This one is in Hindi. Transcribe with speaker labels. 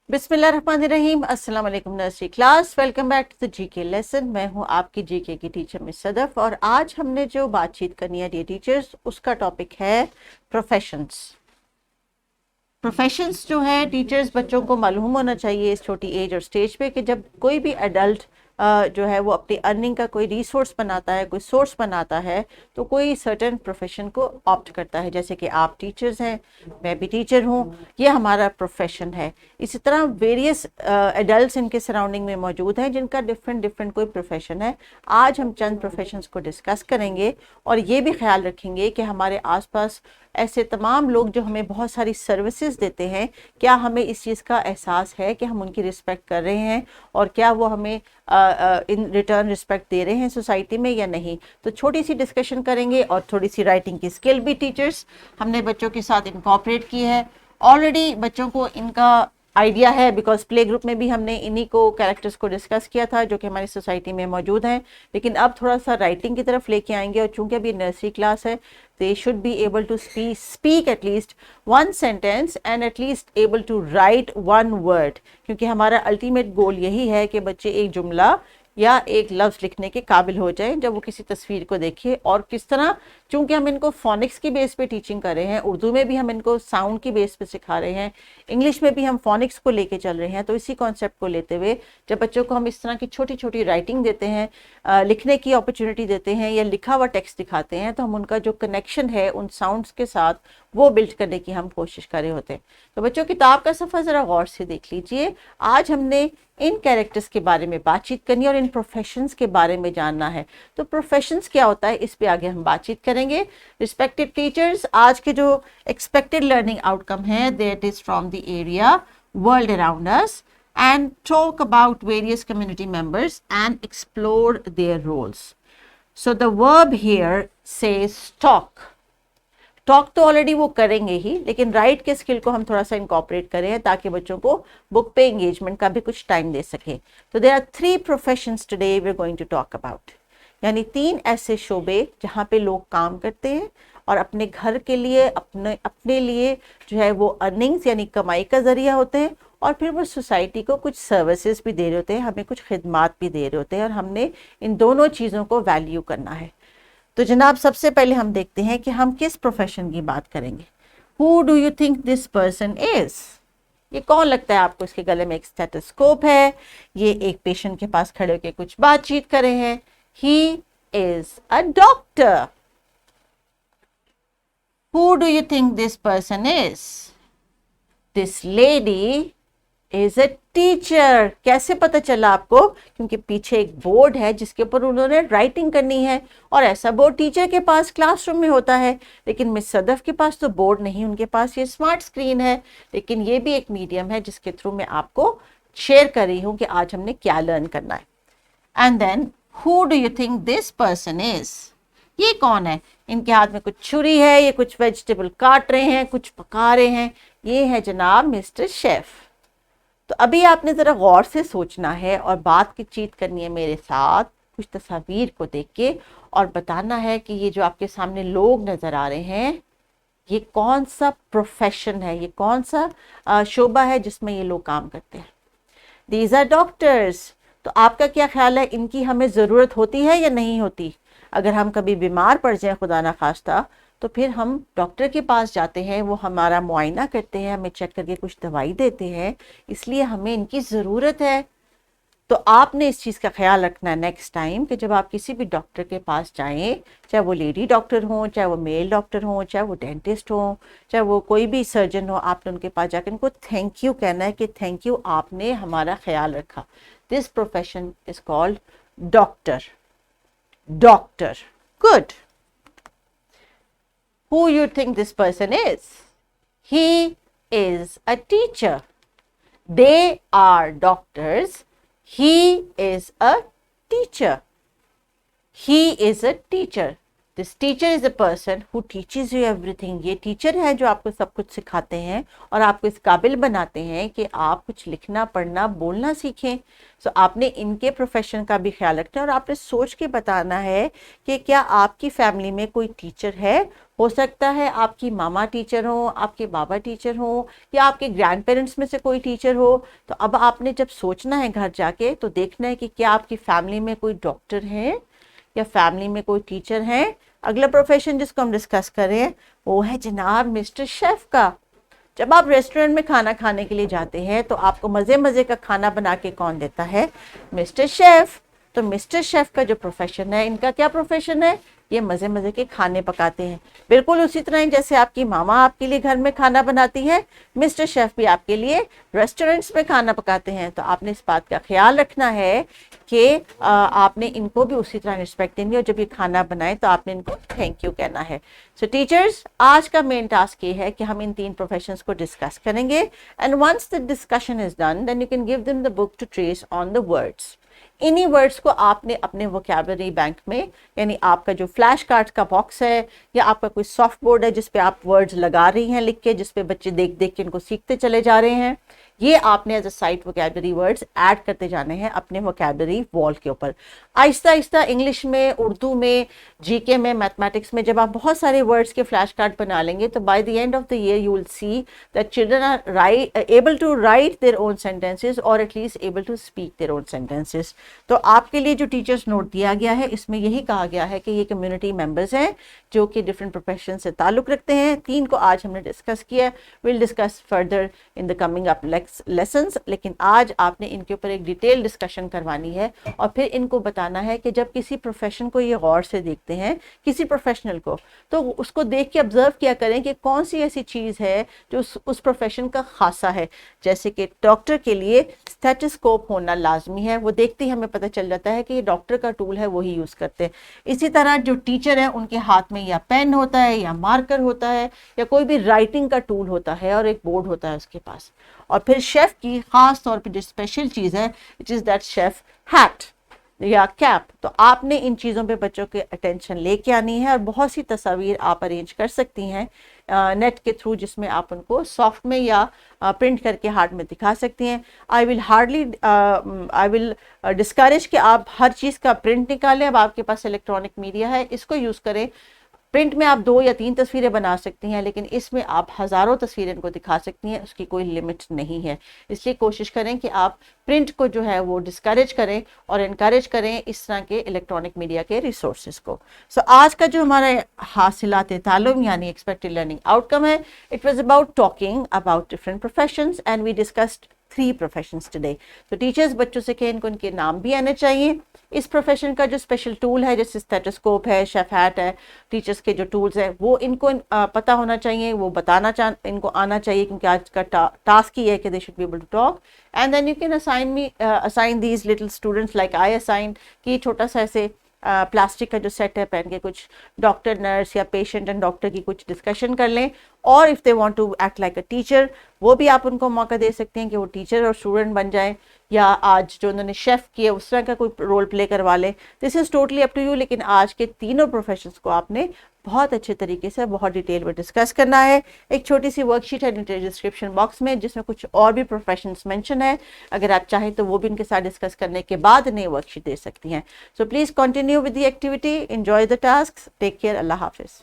Speaker 1: बिस्मिल्लाहिर्रहमानिर्रहीम। अस्सलाम वालेकुम nursery class, welcome back to the GK lesson. मैं हूं आपकी जीके की टीचर मिस सदफ और आज हमने जो बातचीत करनी है डियर टीचर्स, उसका टॉपिक है प्रोफेशंस। प्रोफेशंस जो है टीचर्स, बच्चों को मालूम होना चाहिए इस छोटी एज और स्टेज पे कि जब कोई भी एडल्ट जो है वो अपनी अर्निंग का कोई रिसोर्स बनाता है, कोई सोर्स बनाता है, तो कोई सर्टेन प्रोफेशन को ऑप्ट करता है। जैसे कि आप टीचर्स हैं, मैं भी टीचर हूँ, ये हमारा प्रोफेशन है। इसी तरह वेरियस एडल्ट्स इनके सराउंडिंग में मौजूद हैं जिनका डिफरेंट डिफरेंट कोई प्रोफेशन है। आज हम चंद प्रोफेशंस को डिस्कस करेंगे और ये भी ख्याल रखेंगे कि हमारे आसपास ऐसे तमाम लोग जो हमें बहुत सारी सर्विसेज देते हैं, क्या हमें इस चीज़ का एहसास है कि हम उनकी रिस्पेक्ट कर रहे हैं और क्या वो हमें इन रिटर्न रिस्पेक्ट दे रहे हैं सोसाइटी में या नहीं। तो छोटी सी डिस्कशन करेंगे और थोड़ी सी राइटिंग की स्किल भी टीचर्स हमने बच्चों के साथ इनकॉर्पोरेट की है। ऑलरेडी बच्चों को इनका आइडिया है बिकॉज प्ले ग्रुप में भी हमने इन्हीं को कैरेक्टर्स को डिस्कस किया था जो कि हमारी सोसाइटी में मौजूद हैं। लेकिन अब थोड़ा सा राइटिंग की तरफ लेके आएंगे और चूंकि अभी नर्सरी क्लास है, they should be able to speak at least one sentence and at least able to write one word, क्योंकि हमारा अल्टीमेट गोल यही है कि बच्चे एक जुमला या एक लफ्ज़ लिखने के काबिल हो जाए जब वो किसी तस्वीर को देखे। और किस तरह, चूंकि हम इनको फोनिक्स की बेस पे टीचिंग कर रहे हैं, उर्दू में भी हम इनको साउंड की बेस पे सिखा रहे हैं, इंग्लिश में भी हम फोनिक्स को लेके चल रहे हैं, तो इसी कॉन्सेप्ट को लेते हुए जब बच्चों को हम इस तरह की छोटी छोटी राइटिंग देते हैं, लिखने की अपॉर्चुनिटी देते हैं या लिखा हुआ टेक्स्ट दिखाते हैं, तो हम उनका जो कनेक्शन है उन साउंड्स के साथ वो बिल्ड करने की हम कोशिश कर रहे होते हैं। तो बच्चों किताब का सफ़र ज़रा गौर से देख लीजिए। आज हमने इन कैरेक्टर्स के बारे में बातचीत करनी और इन प्रोफेशंस के बारे में जानना है। तो प्रोफेशंस क्या होता है, इस पे आगे हम बातचीत करेंगे। रिस्पेक्टेड टीचर्स, आज के जो एक्सपेक्टेड लर्निंग आउटकम है that is from the area world around us and talk about various community members and explore their roles. So the verb here says talk. Talk तो ऑलरेडी वो करेंगे ही, लेकिन राइट के स्किल को हम थोड़ा सा इनकॉर्पोरेट करें ताकि बच्चों को बुक पे एंगेजमेंट का भी कुछ टाइम दे सके। तो there are 3 professions today we are going to talk about, यानी 3 ऐसे शोबे जहाँ पे लोग काम करते हैं और अपने घर के लिए, अपने लिए जो है वो अर्निंग्स यानी कमाई का जरिया होते हैं, और फिर वो सोसाइटी को कुछ सर्विसेज भी दे रहे होते हैं, हमें कुछ खिदमात भी दे रहे होते हैं, और हमने इन दोनों चीज़ों को वैल्यू करना है। तो जनाब, सबसे पहले हम देखते हैं कि हम किस प्रोफेशन की बात करेंगे। Who do you think this person is? ये कौन लगता है आपको? इसके गले में एक स्टेथोस्कोप है, ये एक पेशेंट के पास खड़े होकर कुछ बातचीत कर रहे हैं। He is a doctor. Who do you think this person is? This lady is a teacher. कैसे पता चला आपको? क्योंकि पीछे एक बोर्ड है जिसके ऊपर उन्होंने राइटिंग करनी है, और ऐसा बोर्ड टीचर के पास क्लासरूम में होता है, लेकिन मिस सदफ के पास तो बोर्ड नहीं, उनके पास ये स्मार्ट स्क्रीन है। लेकिन ये भी एक मीडियम है जिसके थ्रू मैं आपको शेयर कर रही हूँ कि आज हमने क्या लर्न करना है। And then who do you think this person is? ये कौन है? इनके हाथ में कुछ छुरी है, ये कुछ वेजिटेबल काट रहे हैं, कुछ पका रहे हैं। ये है जनाब मिस्टर शेफ। तो अभी आपने ज़रा गौर से सोचना है और बात की चीत करनी है मेरे साथ, कुछ तस्वीर को देख के, और बताना है कि ये जो आपके सामने लोग नज़र आ रहे हैं, ये कौन सा प्रोफेशन है, ये कौन सा शोबा है जिसमें ये लोग काम करते हैं। These are doctors. तो आपका क्या ख्याल है, इनकी हमें ज़रूरत होती है या नहीं होती? अगर हम कभी बीमार पड़ जाएं खुदा ना खास्ता, तो फिर हम डॉक्टर के पास जाते हैं, वो हमारा मुआयना करते हैं, हमें चेक करके कुछ दवाई देते हैं, इसलिए हमें इनकी ज़रूरत है। तो आपने इस चीज़ का ख्याल रखना है नेक्स्ट टाइम कि जब आप किसी भी डॉक्टर के पास जाएं, चाहे वो लेडी डॉक्टर हो, चाहे वो मेल डॉक्टर हो, चाहे वो डेंटिस्ट हो, चाहे वो कोई भी सर्जन हो, आपने उनके पास जाकर उनको थैंक यू कहना है कि थैंक यू, आपने हमारा ख्याल रखा। This profession is called doctor. Doctor, good. Who you think this person is? He is a teacher. They are doctors. He is a teacher. He is a teacher. This teacher is a person who teaches you everything. ये टीचर है जो आपको सब कुछ सिखाते हैं और आपको इस काबिल बनाते हैं कि आप कुछ लिखना पढ़ना बोलना सीखें। सो आपने इनके प्रोफेशन का भी ख्याल रखना है और आपने सोच के बताना है कि क्या आपकी फैमिली में कोई टीचर है। हो सकता है आपकी मामा टीचर हो, आपके बाबा टीचर हो, या आपके ग्रैंड पेरेंट्स में से कोई टीचर हो। तो अब आपने जब सोचना है घर जाके तो देखना है कि क्या आपकी फैमिली में कोई डॉक्टर है या फैमिली में कोई टीचर है। अगला प्रोफेशन जिसको हम डिस्कस करें वो है जनाब मिस्टर शेफ का। जब आप रेस्टोरेंट में खाना खाने के लिए जाते हैं तो आपको मज़े मज़े का खाना बना के कौन देता है? Mister chef. तो मिस्टर शेफ का जो प्रोफेशन है, इनका क्या प्रोफेशन है? ये मज़े मज़े के खाने पकाते हैं। बिल्कुल उसी तरह ही जैसे आपकी मामा आपके लिए घर में खाना बनाती है, मिस्टर शेफ भी आपके लिए रेस्टोरेंट्स में खाना पकाते हैं। तो आपने इस बात का ख्याल रखना है कि आपने इनको भी उसी तरह रिस्पेक्ट देनी है और जब ये खाना बनाए तो आपने इनको थैंक यू कहना है। सो टीचर्स, आज का मेन टास्क ये है कि हम इन 3 प्रोफेशंस को डिस्कस करेंगे and once the discussion is done then you can give them the book to trace on the words. इन्हीं वर्ड्स को आपने अपने वोकैबुलरी बैंक में, यानी आपका जो फ्लैश कार्ड का बॉक्स है या आपका कोई सॉफ्ट बोर्ड है जिस पे आप वर्ड्स लगा रही हैं लिख के, जिस पे बच्चे देख देख के इनको सीखते चले जा रहे हैं, ये आपने as a sight vocabulary words add करते जाने हैं अपने वोकैबुलरी वॉल के ऊपर। आहिस्ता आहिस्ता इंग्लिश में, उर्दू में, जीके में, मैथमेटिक्स में जब आप बहुत सारे वर्ड्स के फ्लैश कार्ड बना लेंगे तो by the end of the year you will see that children are able to write their own sentences और at least able to speak their own sentences. तो आपके लिए जो टीचर्स नोट दिया गया है इसमें यही कहा गया है कि ये कम्युनिटी मेंबर्स हैं जो कि डिफरेंट प्रोफेशन से ताल्लुक़ रखते हैं। 3 को आज हमने डिस्कस किया, will discuss further in the coming up lessons, लेकिन आज आपने इनके ऊपर एक डिटेल डिस्कशन करवानी है और फिर इनको बताना है कि जब किसी प्रोफेशन को ये गौर से देखते हैं, किसी प्रोफेशनल को, तो उसको देख के ऑब्जर्व किया करें कि कौन सी ऐसी चीज़ है जो उस प्रोफेशन का खासा है। जैसे कि डॉक्टर के लिए स्टेथोस्कोप होना लाजमी है, वो देखते ही हमें पता चल जाता है कि ये डॉक्टर का टूल है, वही यूज़ करते हैं। इसी तरह जो टीचर है उनके हाथ में या पेन होता है या मार्कर होता है या कोई भी राइटिंग का टूल होता है और एक बोर्ड होता है उसके पास। और फिर शेफ की खास तौर पे जो स्पेशल चीज़ है it is that chef hat या कैप। तो आपने इन चीज़ों पे बच्चों के अटेंशन लेके आनी है और बहुत सी तस्वीर आप अरेंज कर सकती हैं नेट के थ्रू, जिसमें आप उनको सॉफ्ट में या प्रिंट करके हार्ड में दिखा सकती हैं। आई विल डिस्करेज कि आप हर चीज़ का प्रिंट निकालें। अब आपके पास इलेक्ट्रॉनिक मीडिया है, इसको यूज़ करें। प्रिंट में आप 2 या 3 तस्वीरें बना सकती हैं, लेकिन इसमें आप हज़ारों तस्वीरें इनको दिखा सकती हैं, उसकी कोई लिमिट नहीं है। इसलिए कोशिश करें कि आप प्रिंट को जो है वो डिस्करेज करें और इनकरेज करें इस तरह के इलेक्ट्रॉनिक मीडिया के रिसोर्सेज को। सो आज का जो हमारा हासिलात ताल्लुम यानी एक्सपेक्टेड लर्निंग आउटकम है, it was about talking about different professions and we discussed 3 professions today. तो टीचर्स बच्चों से कहें इनको इनके नाम भी आने चाहिए। इस प्रोफेशन का जो स्पेशल टूल है जैसे स्टेथोस्कोप है, शेफ हैट है, टीचर्स के जो टूल्स हैं वो इनको पता होना चाहिए, वो इनको आना चाहिए, क्योंकि आज का टास्क ही है कि they should be able to talk. And then you can assign these little students like I assign कि छोटा सा ऐसे प्लास्टिक का जो सेट है पहन के कुछ डॉक्टर, नर्स या पेशेंट एंड डॉक्टर की कुछ डिस्कशन कर लें। और if they want to act like a teacher, वो भी आप उनको मौका दे सकते हैं कि वो टीचर और स्टूडेंट बन जाएं, या आज जो उन्होंने शेफ़ किया उस तरह का कोई रोल प्ले करवा लें। This is totally up to you, लेकिन आज के तीनों प्रोफेशंस को आपने बहुत अच्छे तरीके से बहुत डिटेल में डिस्कस करना है। एक छोटी सी वर्कशीट है नीचे डिस्क्रिप्शन बॉक्स में जिसमें कुछ और भी प्रोफेशंस मेंशन है, अगर आप चाहें तो वो भी उनके साथ डिस्कस करने के बाद नई वर्कशीट दे सकती हैं। So please continue with the activity, enjoy the task, take care, अल्लाह हाफिज़।